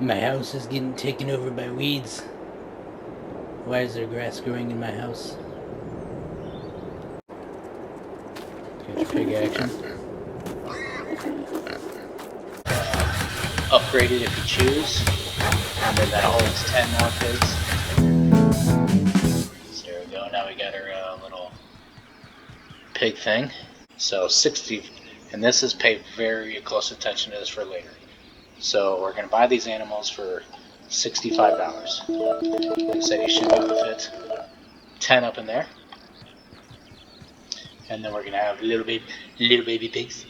My house is getting taken over by weeds. Why is there grass growing in my house? Got your pig action. Upgrade it if you choose, and then that holds 10 more pigs. So there we go. Now we got our little pig thing. So 60, and this is pay very close attention to this for later. So we're going to buy these animals for $65. Like I said, you should be able to fit 10 up in there. And then we're going to have little baby pigs.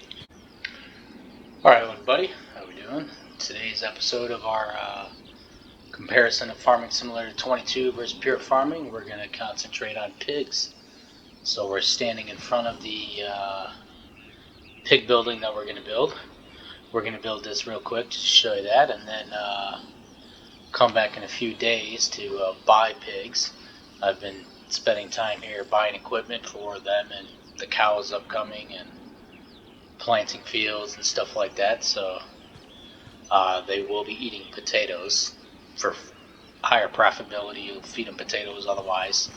Alright everybody, how we doing? Today's episode of our comparison of Farming Simulator 22 versus Pure Farming, we're going to concentrate on pigs. So we're standing in front of the pig building that we're going to build. We're going to build this real quick to show you that, and then come back in a few days to buy pigs. I've been spending time here buying equipment for them and the cows upcoming and planting fields and stuff like that, so they will be eating potatoes for higher profitability. You'll feed them potatoes otherwise,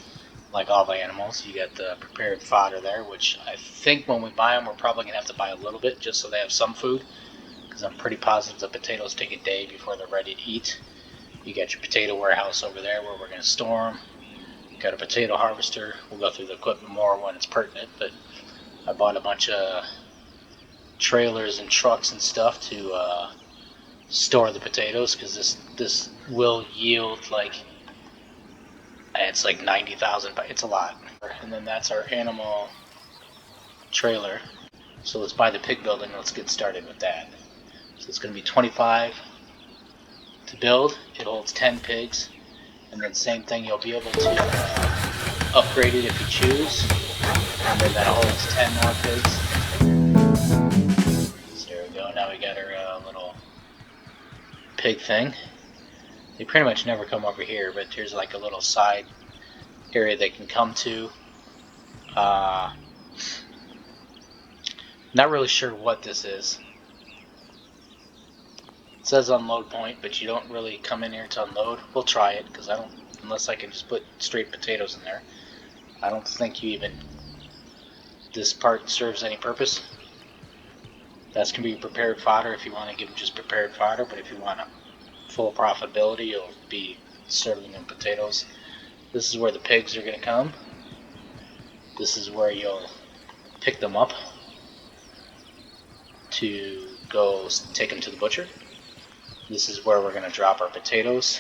like all the animals. You got the prepared fodder there, which I think when we buy them, we're probably going to have to buy a little bit just so they have some food, because I'm pretty positive the potatoes take a day before they're ready to eat. You got your potato warehouse over there where we're going to store them. Got a potato harvester. We'll go through the equipment more when it's pertinent, but I bought a bunch of trailers and trucks and stuff to store the potatoes, because this will yield like, it's like 90,000, but it's a lot. And then that's our animal trailer. So let's buy the pig building. Let's get started with that. So it's going to be 25 to build. It holds 10 pigs, and then same thing, you'll be able to upgrade it if you choose, and then that holds 10 more pigs. So there we go. Now we got our little pig thing. They pretty much never come over here, but here's like a little side area they can come to. Not really sure what this is. It says unload point, but you don't really come in here to unload. We'll try it, because unless I can just put straight potatoes in there, I don't think this part serves any purpose. That's going to be prepared fodder if you want to give them just prepared fodder, but if you want full profitability, you'll be serving them potatoes. This is where the pigs are going to come. This is where you'll pick them up to go take them to the butcher. This is where we're going to drop our potatoes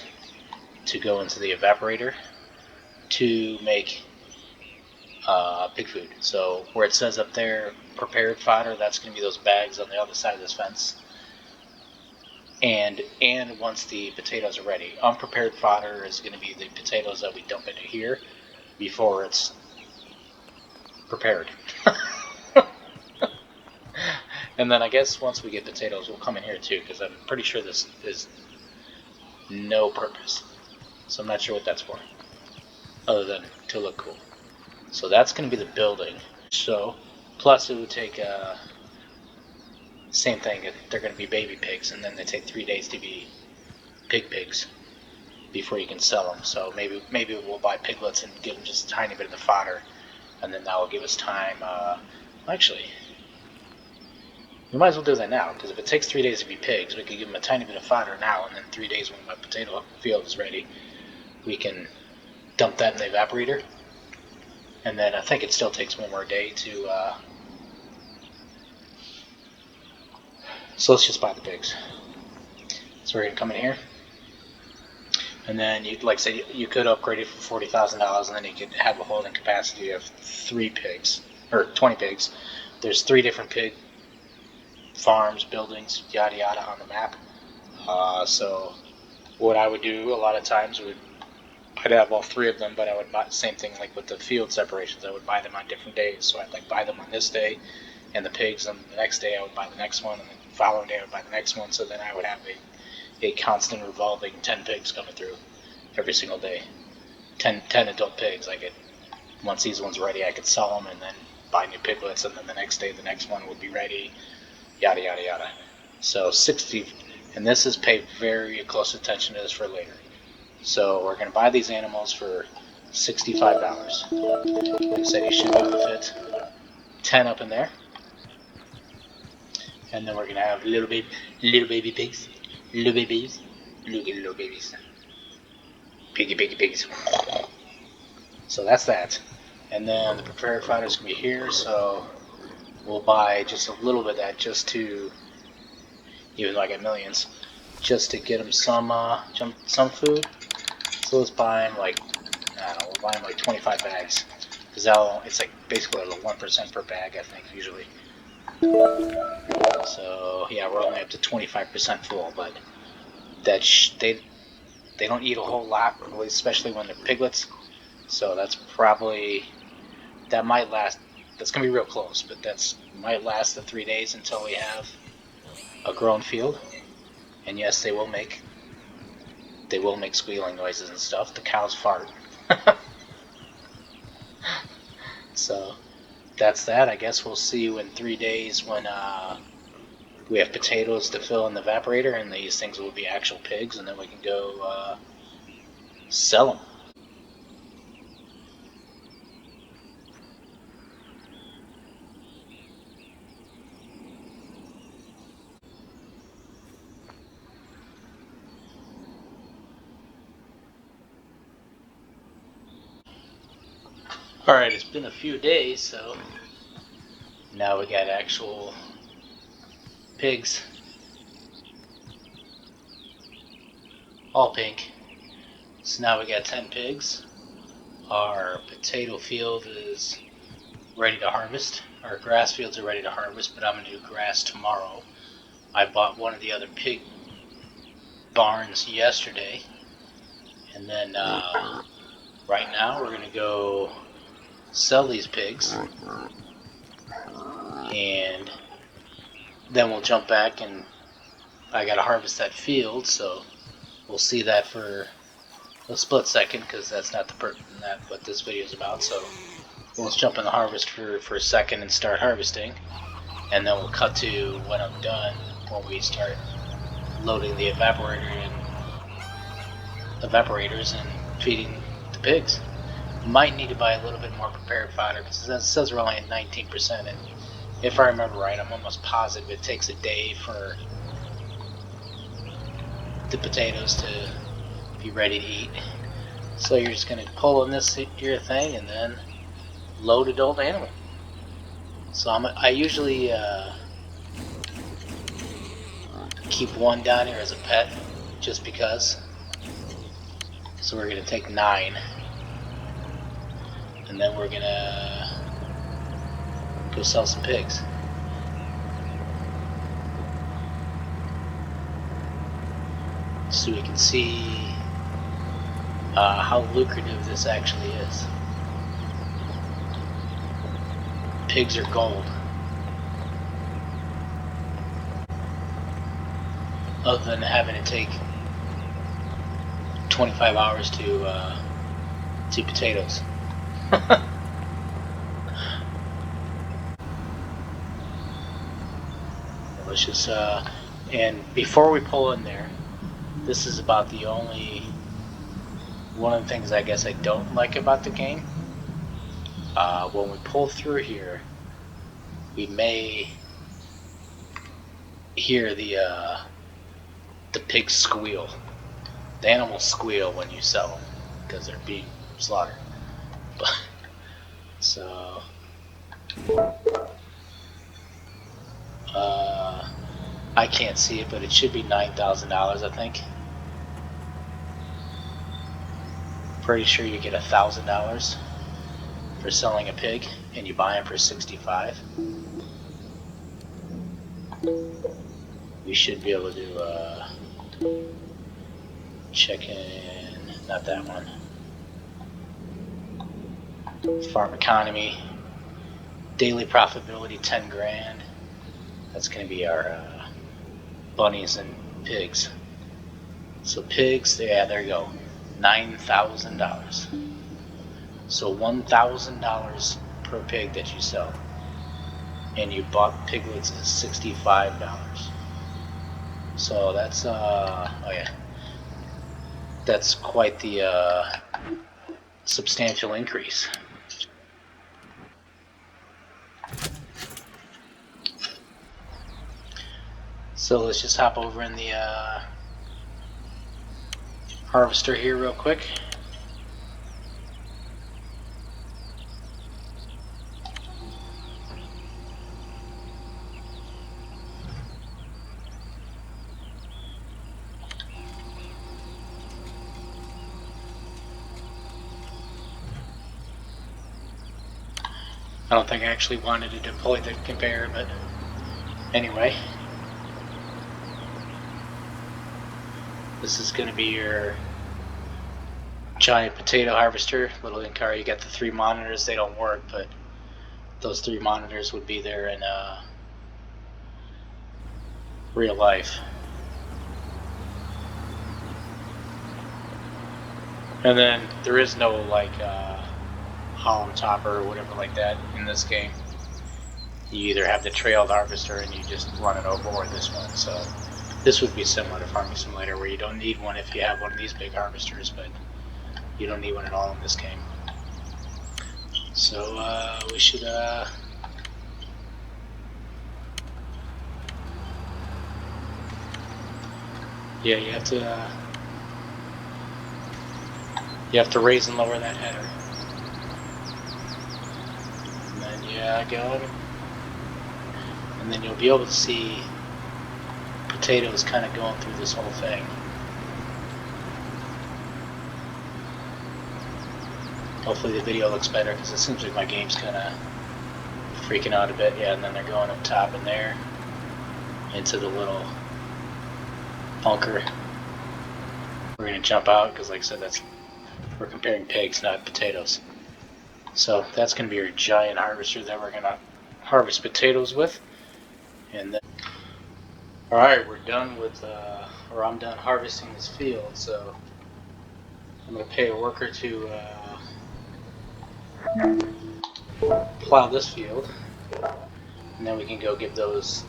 to go into the evaporator to make pig food. So where it says up there prepared fodder, that's going to be those bags on the other side of this fence. And once the potatoes are ready, unprepared fodder is going to be the potatoes that we dump into here before it's prepared. And then I guess once we get potatoes, we'll come in here too, because I'm pretty sure this is no purpose. So I'm not sure what that's for, other than to look cool. So that's going to be the building. So, plus it would take, same thing, they're going to be baby pigs, and then they take 3 days to be pigs before you can sell them. So maybe we'll buy piglets and give them just a tiny bit of the fodder, and then that will give us time. Actually, we might as well do that now, because if it takes 3 days to be pigs, we could give them a tiny bit of fodder now, and then 3 days when my potato field is ready, we can dump that in the evaporator. And then I think it still takes one more day to, so let's just buy the pigs. So we're going to come in here, and then like I said, you could upgrade it for $40,000, and then you could have a holding capacity of 3 pigs, or 20 pigs. There's 3 different pig farms, buildings, yada yada on the map. So what I would do a lot of times I'd have all 3 of them, but I would buy, same thing like with the field separations, I would buy them on different days. So I'd like buy them on this day, and the pigs on the next day I would buy the next one, and the following day I would buy the next one. So then I would have a constant revolving 10 pigs coming through every single day. 10 adult pigs. Once these ones ready, I could sell them and then buy new piglets, and then the next day the next one would be ready, yada yada yada. So 60, and this is pay very close attention to this for later. So we're going to buy these animals for $65. Like I said, you should be able to fit 10 up in there. And then we're going to have little baby pigs. Little babies. Look at little babies. Piggy pigs. So that's that. And then the prepared fodder is going to be here, so we'll buy just a little bit of that just to, even though I get millions, just to get them some food. So let's buy them like, I don't know, we'll buy them like 25 bags. Because it's like basically like 1% per bag, I think, usually. So yeah, we're only up to 25% full, but that they don't eat a whole lot, especially when they're piglets. So that might last. That's gonna be real close, but might last the 3 days until we have a grown field. And yes, they will make squealing noises and stuff. The cows fart. So that's that. I guess we'll see you in 3 days when we have potatoes to fill in the evaporator, and these things will be actual pigs, and then we can go sell them. Alright, it's been a few days, so now we got actual pigs. All pink. So now we got 10 pigs. Our potato field is ready to harvest. Our grass fields are ready to harvest, but I'm going to do grass tomorrow. I bought one of the other pig barns yesterday. And then right now we're going to go sell these pigs. And then we'll jump back, and I got to harvest that field, so we'll see that for a split second, because that's not what this video is about. So let's jump in the harvest for a second and start harvesting, and then we'll cut to when I'm done, when we start loading the evaporators and feeding the pigs. Might need to buy a little bit more prepared fodder, because it says we're only at 19%, and if I remember right, I'm almost positive it takes a day for the potatoes to be ready to eat. So you're just going to pull in this here thing and then load adult animal. So I usually keep one down here as a pet, just because. So we're going to take 9, and then we're going to go sell some pigs. So we can see how lucrative this actually is. Pigs are gold. Other than having to take 25 hours to potatoes. Let's just and before we pull in there, this is about the only one of the things I guess I don't like about the game. When we pull through here, we may hear the pigs squeal. The animals squeal when you sell them because they're being slaughtered. So I can't see it, but it should be $9,000, I think. Pretty sure you get $1,000 for selling a pig, and you buy them for $65. We should be able to check in, not that one. Farm economy, daily profitability 10 grand. That's going to be our bunnies and pigs. So pigs, yeah, there you go, $9,000. So $1,000 per pig that you sell, and you bought piglets at $65. So that's oh yeah, that's quite the substantial increase. So let's just hop over in the harvester here real quick. I don't think I actually wanted to deploy the conveyor, but anyway. This is going to be your giant potato harvester. Little in-car, you got the 3 monitors. They don't work, but those 3 monitors would be there in real life. And then there is no like hollow topper or whatever like that in this game. You either have the trailed harvester and you just run it over, or this one. So this would be similar to Farming Simulator, where you don't need one if you have one of these big harvesters, but you don't need one at all in this game. So we should yeah, you have to raise and lower that header. And then yeah, go. And then you'll be able to see potatoes kind of going through this whole thing. Hopefully the video looks better, because it seems like my game's kind of freaking out a bit. Yeah, and then they're going up top in there into the little bunker. We're going to jump out because, like I said, we're comparing pigs, not potatoes. So that's going to be your giant harvester that we're going to harvest potatoes with. And then, alright, we're done with, or I'm done harvesting this field, so I'm going to pay a worker to plow this field, and then we can go give those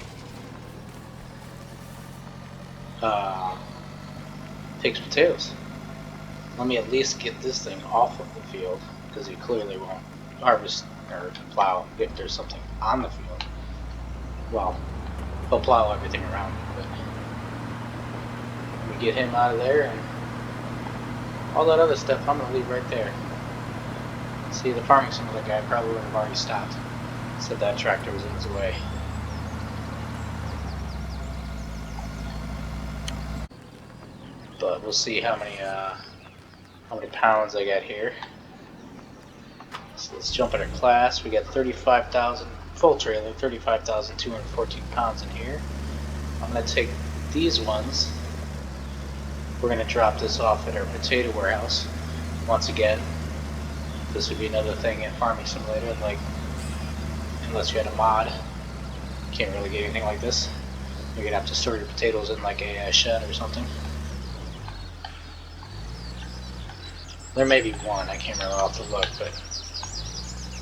pigs potatoes. Let me at least get this thing off of the field, because he clearly won't harvest or plow if there's something on the field. Well, he'll plow everything around it, but we get him out of there, and all that other stuff I'm going to leave right there. See, the Farming Simulator guy probably would have already stopped. Said that tractor was in his way. But we'll see how many pounds I got here. So let's jump into class. We got 35,000 full trailer, 35,214 pounds in here. I'm going to take these ones. We're going to drop this off at our potato warehouse. Once again, this would be another thing in Farming Simulator, like, unless you had a mod, you can't really get anything like this. You're going to have to store your potatoes in like a shed or something. There may be one, I can't remember, I'll have to look, but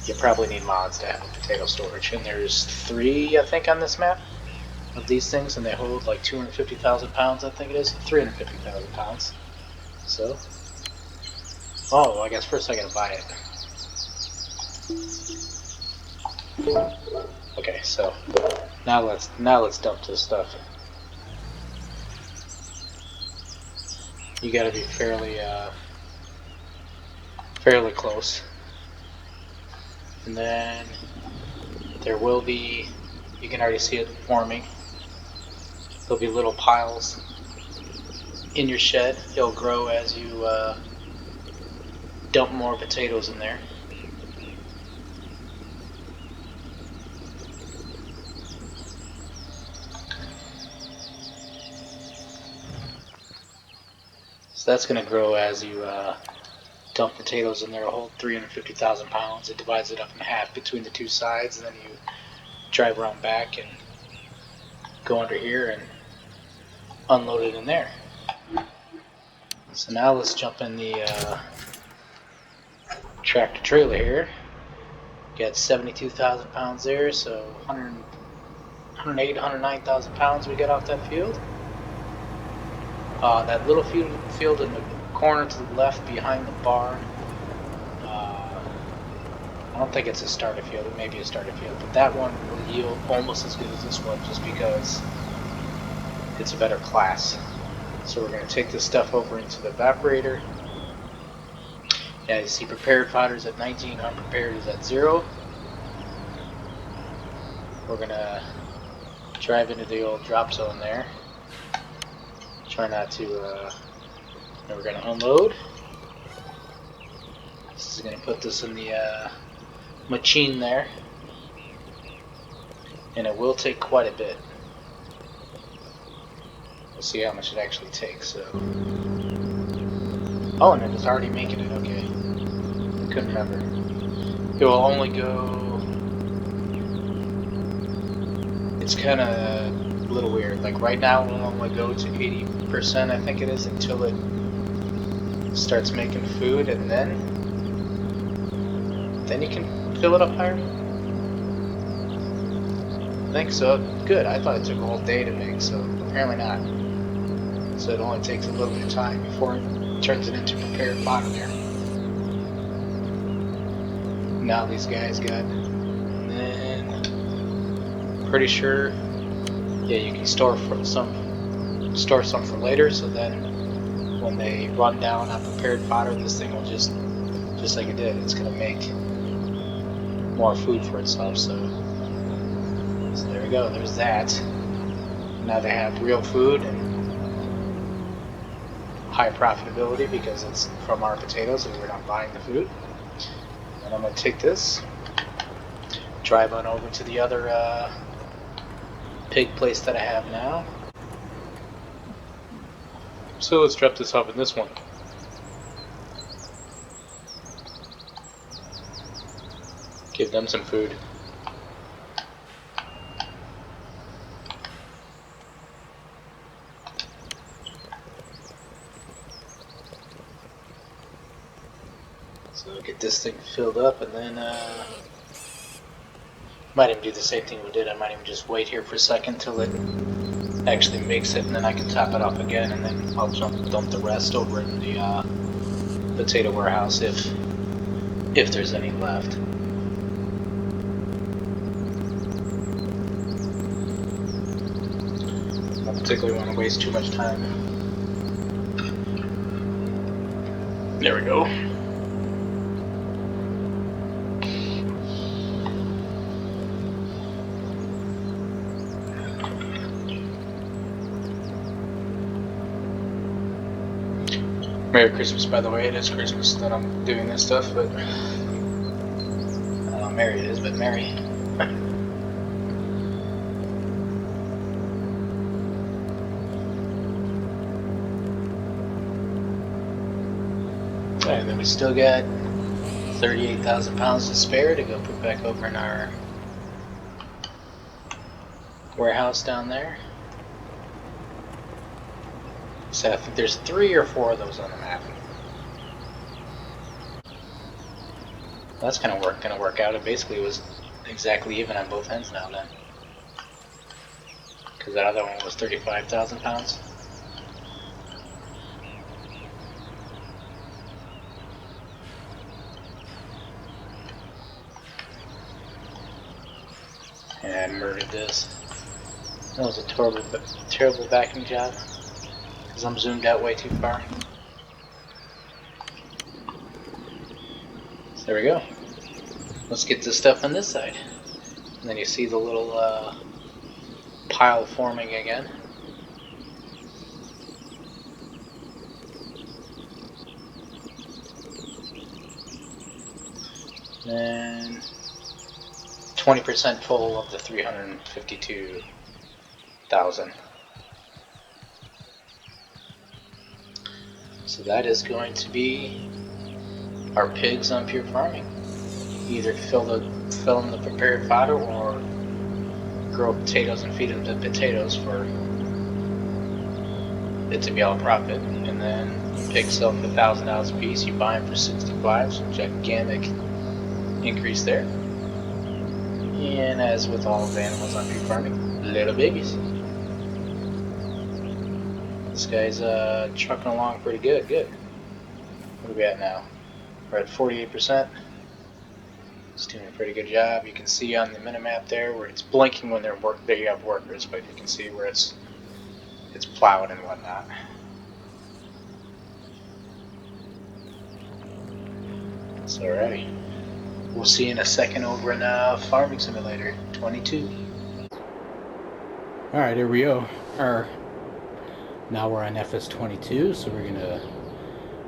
you probably need mods to have a potato storage. And there's 3, I think, on this map of these things, and they hold like 250,000 pounds, I think it is, 350,000 pounds. So, oh, I guess first I gotta buy it. Okay, so now let's dump this stuff. You gotta be fairly close. And then there will be, you can already see it forming. There'll be little piles in your shed. It'll grow as you dump more potatoes in there. So that's going to grow as you dump potatoes in there. It'll hold 350,000 pounds. It divides it up in half between the 2 sides, and then you drive around back and go under here and unload it in there. So now let's jump in the tractor trailer here. Got 72,000 pounds there, so 108, 109,000 pounds we got off that field. That little field in the corner to the left behind the barn, I don't think it's a starter field, it may be a starter field, but that one will yield almost as good as this one just because it's a better class. So we're going to take this stuff over into the evaporator. Yeah, you see prepared fodder is at 19, unprepared is at 0. We're going to drive into the old drop zone there. Try not to, we're going to unload. This is going to put this in the machine there. And it will take quite a bit. We'll see how much it actually takes. So, oh, and it is already making it. Okay, I couldn't remember. It will only go. It's kind of a little weird. Like right now, it will only go to 80%. I think it is until it starts making food, and then you can fill it up higher. I think so. Good. I thought it took a whole day to make, so apparently not. So it only takes a little bit of time before it turns it into prepared fodder there. Now these guys got, and then pretty sure, yeah, you can store some for later. So then when they run down on prepared fodder, this thing will just like it did, it's gonna make more food for itself. So there we go. There's that. Now they have real food and high profitability because it's from our potatoes and we're not buying the food. And I'm going to take this, drive on over to the other pig place that I have now. So let's drop this off in this one. Give them some food. So get this thing filled up, and then might even do the same thing we did. I might even just wait here for a second till it actually makes it, and then I can top it off again, and then I'll dump the rest over in the potato warehouse if there's any left. I don't particularly want to waste too much time. There we go. Merry Christmas, by the way. It is Christmas that I'm doing this stuff, but I don't know how merry it is, but merry. And then we still got 38,000 pounds to spare to go put back over in our warehouse down there. So I think there's 3 or 4 of those on the map. That's gonna work out. It basically was exactly even on both ends now then. Because that other one was 35,000 pounds. And I murdered this. That was a terrible backing job. Because I'm zoomed out way too far. So there we go. Let's get this stuff on this side. And then you see the little pile forming again. And 20% full of the 352,000. So that is going to be our pigs on Pure Farming. Either fill them the prepared fodder or grow potatoes and feed them the potatoes for it to be all profit. And then pigs sell for $1,000 a piece. You buy them for 65, so gigantic increase there. And as with all of the animals on Pure Farming, little babies. This guy's trucking along pretty good. Good. What are we at now? We're at 48%. It's doing a pretty good job. You can see on the minimap there where it's blinking when there you have workers, but you can see where it's plowed and whatnot. It's alright. We'll see in a second over in Farming Simulator 22. Alright, here we go. Now we're on FS22, so we're gonna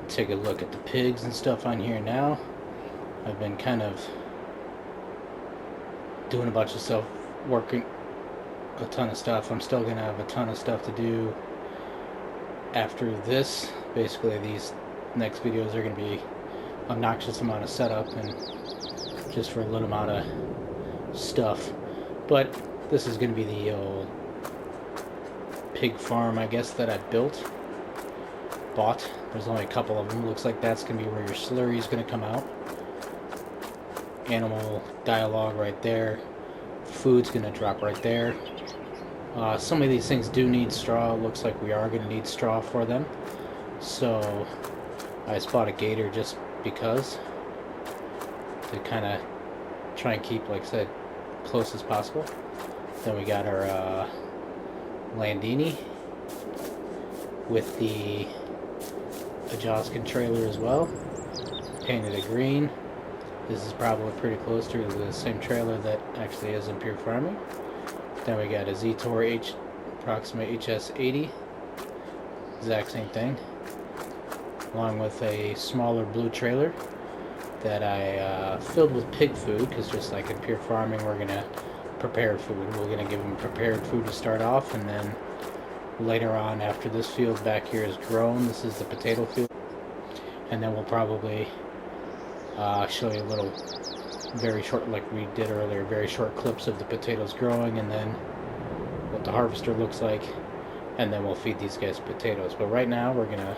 take a look at the pigs and stuff on here now. I've been kind of doing a bunch of stuff, working a ton of stuff. I'm still gonna have a ton of stuff to do after this. Basically, these next videos are gonna be obnoxious amount of setup and just for a little amount of stuff. But this is gonna be the old pig farm, I guess, that I bought. There's only a couple of them. Looks like that's gonna be where your slurry is gonna come out. Animal dialogue right there. Food's gonna drop right there. Some of these things do need straw. Looks like we are gonna need straw for them. So I just bought a gator just because, to kind of try and keep, like I said, close as possible. Then we got our Landini with the Ajoskin trailer as well, painted a green. This is probably pretty close to the same trailer that actually is in Pure Farming. Then we got a Z-Tor Proxima HS80, exact same thing, along with a smaller blue trailer that I filled with pig food, because just like in Pure Farming, we're going to prepare food. We're going to give them prepared food to start off, and then later on, after this field back here is grown, this is the potato field, and then we'll probably show you a little very short, like we did earlier, very short clips of the potatoes growing, and then what the harvester looks like, and then we'll feed these guys potatoes. But right now we're gonna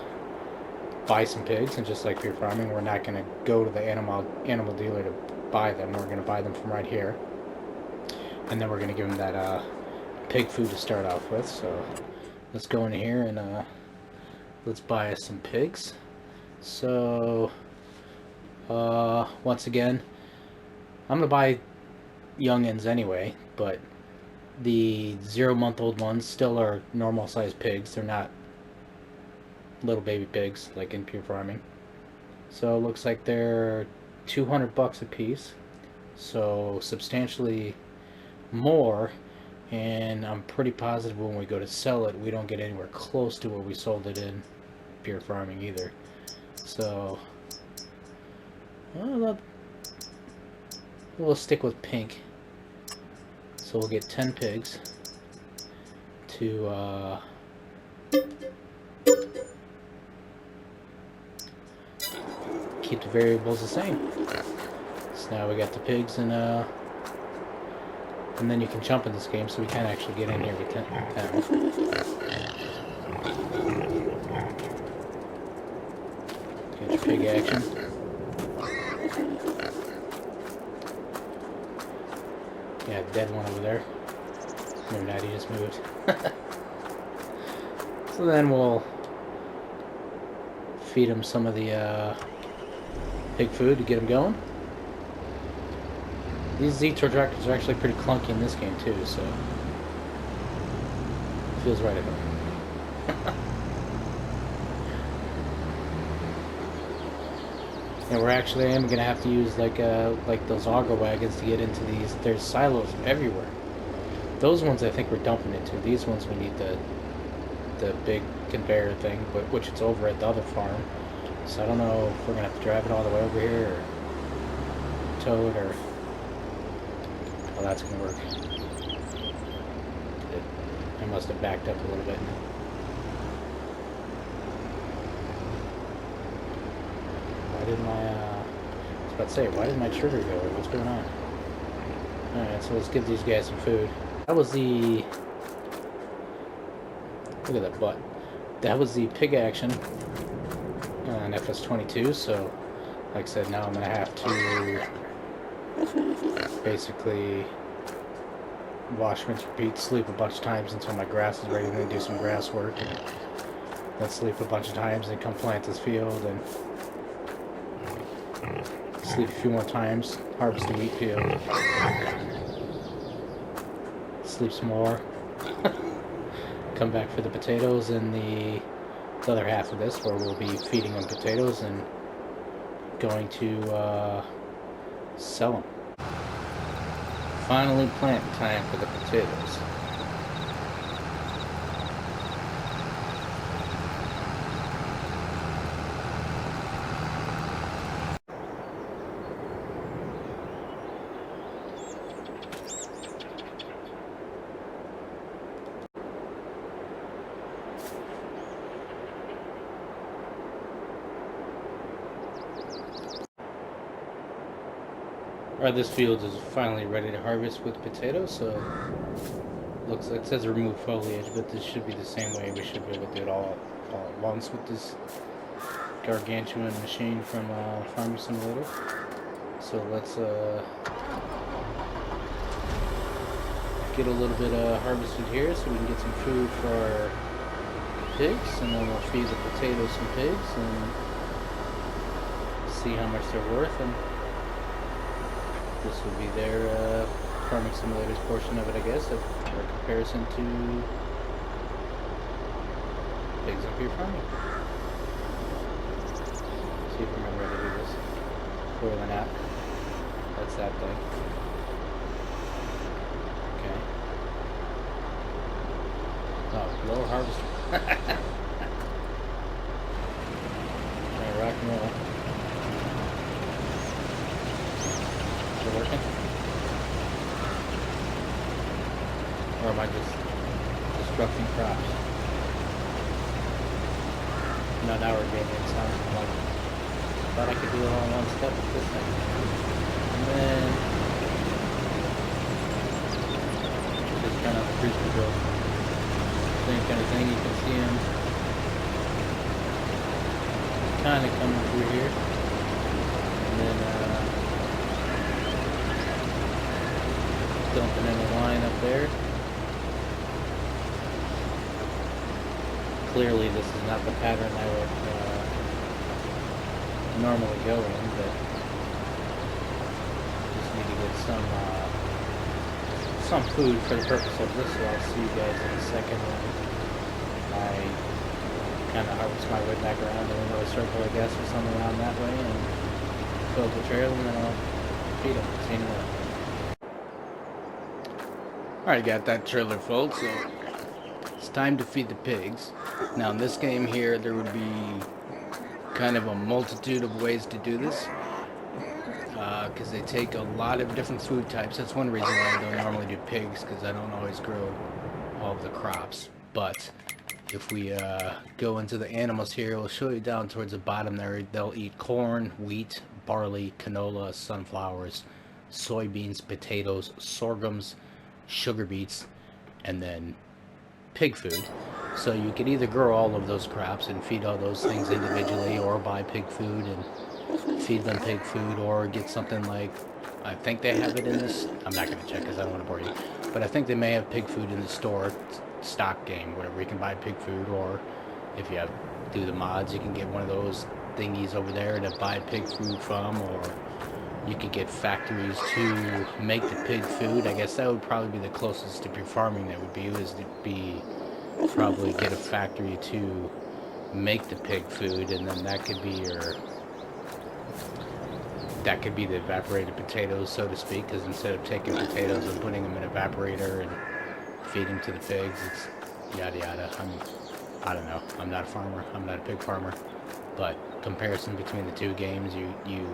buy some pigs, and just like Pure Farming, we're not gonna go to the animal dealer to buy them. We're gonna buy them from right here, and then we're gonna give them that pig food to start off with. So let's go in here and let's buy us some pigs. So once again, I'm gonna buy youngins anyway, but the 0-month-old ones still are normal sized pigs. They're not little baby pigs like in Pure Farming. So it looks like they're $200 a piece, so substantially more, and I'm pretty positive when we go to sell it, we don't get anywhere close to where we sold it in Pure Farming either. So we'll stick with pink. So we'll get 10 pigs to keep the variables the same. So now we got the pigs, and then you can jump in this game, so we can actually get in here with 10. Get your pig action. Yeah, dead one over there. Maybe not, he just moved. So then we'll feed him some of the pig food to get him going. These Z-Tor tractors are actually pretty clunky in this game too, so it feels right at home. And I am gonna have to use like those auger wagons to get into these. There's silos everywhere. Those ones I think we're dumping into. These ones we need the big conveyor thing, but which it's over at the other farm. So I don't know if we're gonna have to drive it all the way over here or tow it, or how that's gonna work. I must have backed up a little bit. Why did my, I was about to say, why did my trigger go? What's going on? Alright, so let's give these guys some food. That was the, look at that butt. That was the pig action on FS22, so, like I said, now I'm going to have to basically wash, rinse, repeat, sleep a bunch of times until my grass is ready, and then do some grass work. then sleep a bunch of times, and come plant this field, and sleep a few more times, harvest the wheat field, sleep some more, come back for the potatoes, and the other half of this where we'll be feeding them potatoes and going to sell them. Finally plant time for the potatoes. Alright, this field is finally ready to harvest with potatoes, so looks like it says remove foliage, but this should be the same way. We should be able to do it all at once with this gargantuan machine from Farming Simulator. So let's get a little bit harvested here so we can get some food for our pigs, and then we'll feed the potatoes some pigs and see how much they're worth. And this will be their Farming Simulator's portion of it, I guess, of our comparison to pigs and pure farming. See if I remember how to do this. Foil an app. That's that thing. Okay. Oh, lower harvester. Alright, rock and roll. Is it working? Or am I just destructing crops? No, now we're getting it. Sounds like thought I could do it all in one step with this thing. And then just kind of cruise control. Same kind of thing. You can see them kind of coming through here. And then dumping in a line up there. Clearly this is not the pattern I would normally go in, but just need to get some food for the purpose of this, so I'll see you guys in a second when I kind of harvest my way back around in another circle, I guess, or something around that way, and fill up the trail, and then I'll feed them. See you in a minute. Alright, got that trailer full, so it's time to feed the pigs. Now in this game here, there would be kind of a multitude of ways to do this, because they take a lot of different food types. That's one reason why I don't normally do pigs, because I don't always grow all of the crops. But if we go into the animals here, we'll show you down towards the bottom there. They'll eat corn, wheat, barley, canola, sunflowers, soybeans, potatoes, sorghums, sugar beets, and then pig food. So you could either grow all of those crops and feed all those things individually, or buy pig food and feed them pig food, or get something like, I think they have it in this, I'm not going to check because I don't want to bore you, but I think they may have pig food in the store, stock game, whatever. You can buy pig food, or if you have do the mods, you can get one of those thingies over there to buy pig food from, or you could get factories to make the pig food. I guess that would probably be the closest to pure farming that would be, is to be probably get a factory to make the pig food, and then that could be your, that could be the evaporated potatoes, so to speak, because instead of taking potatoes and putting them in an evaporator and feeding them to the pigs, it's yada yada. I don't know. I'm not a farmer. I'm not a pig farmer. But comparison between the two games, you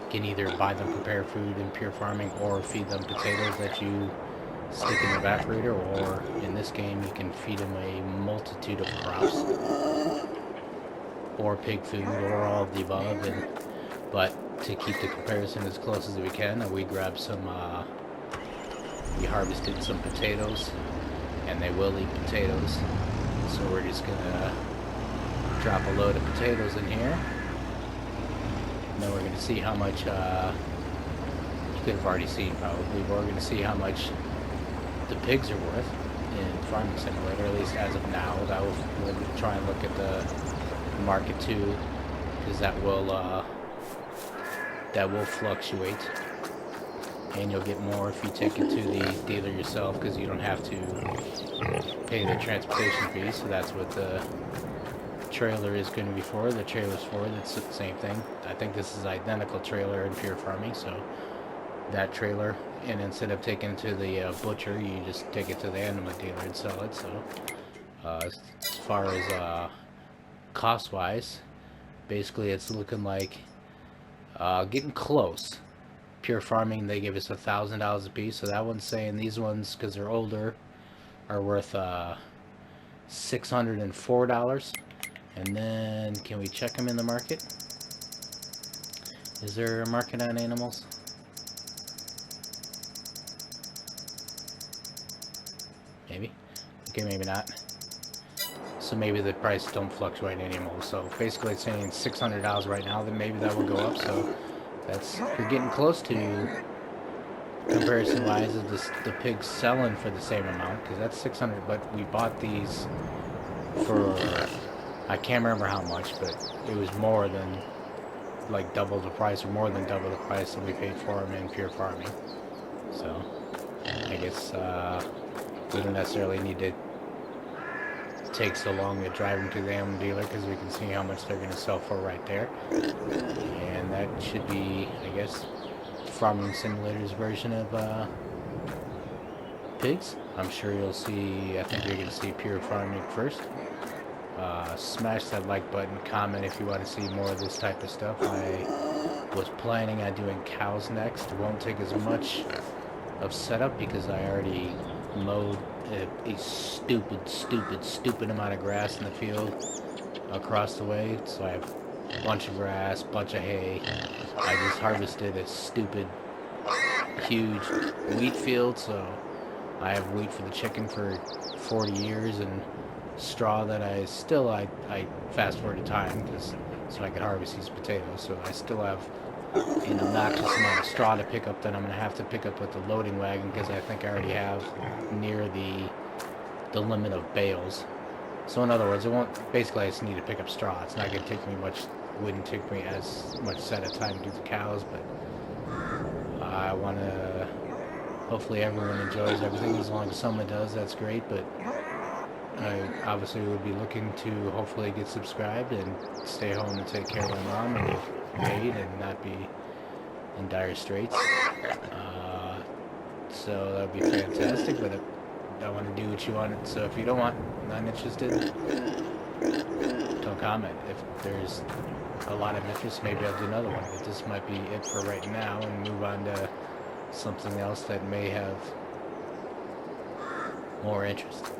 can either buy them prepared food in pure farming, or feed them potatoes that you stick in the evaporator, or in this game you can feed them a multitude of crops, or pig food, or all of the above. And but to keep the comparison as close as we can, we grabbed some, we harvested some potatoes, and they will eat potatoes, so we're just gonna drop a load of potatoes in here. And then we're going to see how much, you could have already seen probably, but we're going to see how much the pigs are worth. in Farming Simulator, at least as of now. That will try and look at the market too, because that will fluctuate, and you'll get more if you take it to the dealer yourself, because you don't have to pay the transportation fee. So that's what the trailer is going to be for. The trailer's for it's the same thing. I think this is identical trailer in Pure Farming. So that trailer, and instead of taking it to the butcher, you just take it to the animal dealer and sell it. So as far as cost wise, basically it's looking like getting close. Pure Farming, they give us $1,000 a piece, so that one's saying these ones, because they're older, are worth $604. And then can we check them in the market? Is there a market on animals? Maybe. Okay, maybe not. So maybe the price don't fluctuate anymore. So basically it's saying $600 right now, then maybe that will go up. So that's, you're getting close to, comparison wise, of the pigs selling for the same amount, because that's 600, but we bought these for, I can't remember how much, but it was more than like double the price, or more than double the price that we paid for them in Pure Farming. So I guess we don't necessarily need to take so long to drive them to the animal dealer, because we can see how much they're going to sell for right there. And that should be, I guess, Farming Simulator's version of pigs. I'm sure you'll see, I think you're going to see Pure Farming first. Smash that like button, comment if you want to see more of this type of stuff. I was planning on doing cows next. It won't take as much of setup, because I already mowed a stupid amount of grass in the field across the way. So I have a bunch of grass, bunch of hay. I just harvested a stupid huge wheat field, so I have wheat for the chicken for 40 years, and straw that I fast forwarded time, so I could harvest these potatoes. So I still have an obnoxious amount of straw to pick up that I'm going to have to pick up with the loading wagon, because I think I already have near the limit of bales. So in other words, it won't, basically I just need to pick up straw. It's not going to take me much, wouldn't take me as much set of time to do the cows, but I want to, hopefully everyone enjoys everything. As long as someone does, that's great, but I obviously would be looking to hopefully get subscribed and stay home and take care of my mom and get paid and not be in dire straits. So that would be fantastic, but I want to do what you want. So if you don't want, not interested, don't comment. If there's a lot of interest, maybe I'll do another one, but this might be it for right now, and move on to something else that may have more interest.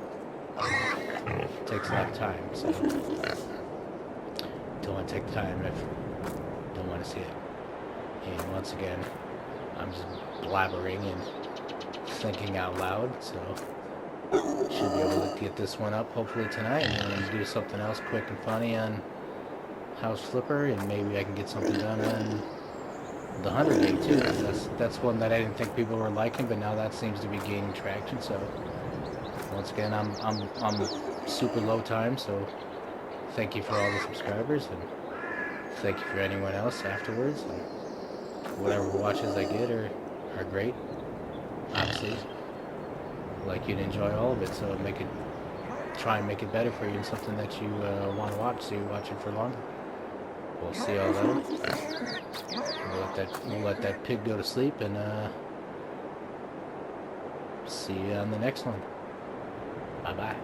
It takes a lot of time, so don't want to take the time if you don't want to see it. And once again, I'm just blabbering and thinking out loud, so should be able to get this one up hopefully tonight, and then do something else quick and funny on House Flipper, and maybe I can get something done on the 100 gig too. That's one that I didn't think people were liking, but now that seems to be gaining traction. So once again, I'm super low time, so thank you for all the subscribers, and thank you for anyone else afterwards. And whatever watches I get are great. Obviously, like you'd enjoy all of it, so try and make it better for you, and something that you want to watch, so you watch it for longer. We'll see all that. We'll let that pig go to sleep, and see you on the next one. Bye-bye.